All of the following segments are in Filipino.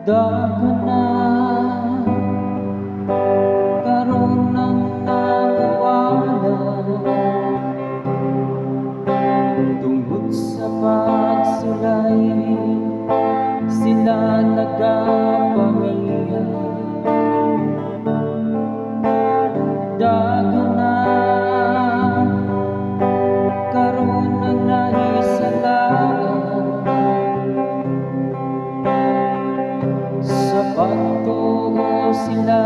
Dako na karon ng nawawala tungkol sa pagsulay, sila nagkapamilya. Dako na karon ng nahisalaan sa pagtuo sila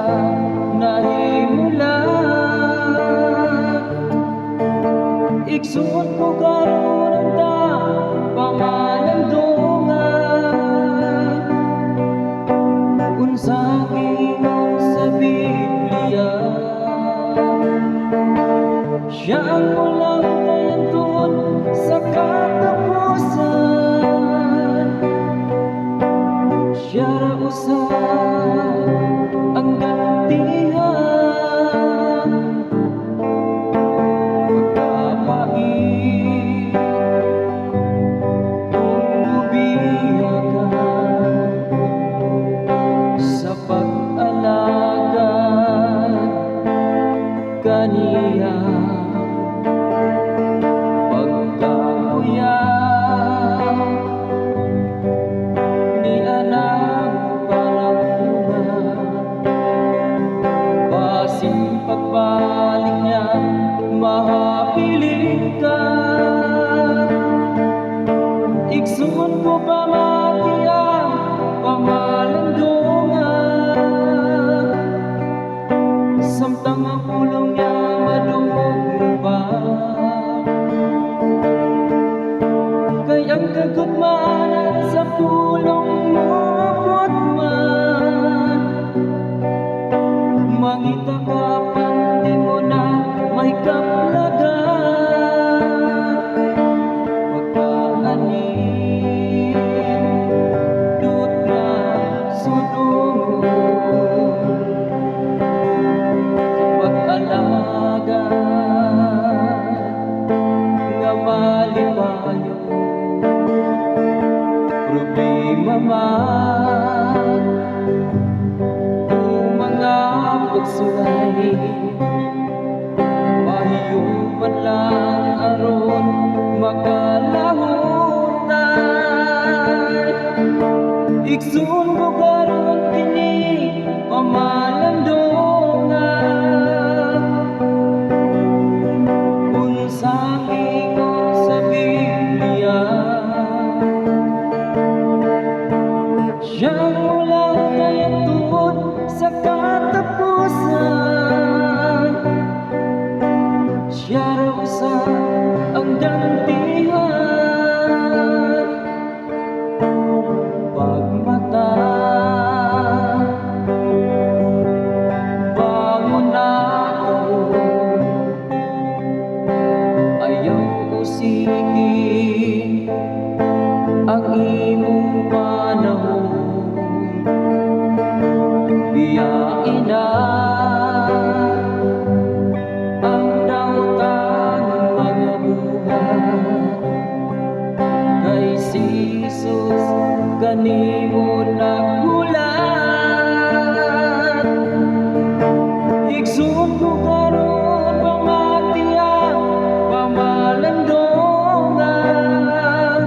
nahimulan. Igsoon ko karon ang pamalandungan unsang ingon sa Biblia. Siya ang walang kayantun sa katapusan, siya ra usab ang gantihan. Pagkapait kung lubiya ka sa pag-alagad kaniya. Pagbalik niya, mahapiling ka. Igsoon ko pa matiyang pamalandungan, samtang ang pulong niya madungog pa. Kayang kagutmanan sa pulong mo man, mangita ka pandi mo na may kaplagan. Pagkaanin dut na sudungon pag-alaga nga malipayo. Problema man pagsulay, mahiyuman lang aron makalahutan. Igsoon ko karon kini pamalandungan unsang ingon sa Biblia. Siyang walang kayantun sa katapusan, siya ra usab ang gantihan. Pagmata bangon ako, ayaw usigin ang imong panahon. Biyain na ang daotang mga buhat, kay si Jesus kanimo naghulat. Igsoon ko karon pamatiyang pamalandungan,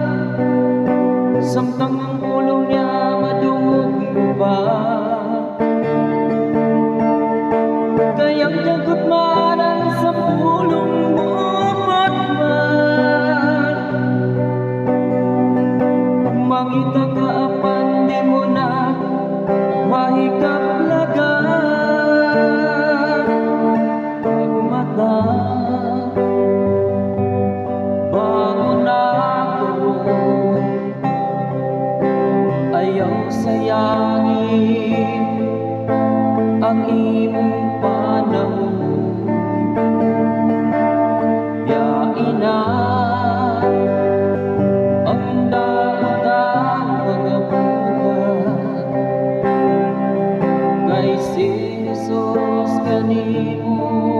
samtang ang pulong niya madungog pa. Kayang kagutmanan sa pulong mo man, mangita ka apan di mo na mahikaplagan. Pagmata bangon ako, ayaw sayangin ang imong panahon. Biyain na ang daotang mga buhat, kay si Jesus kanimo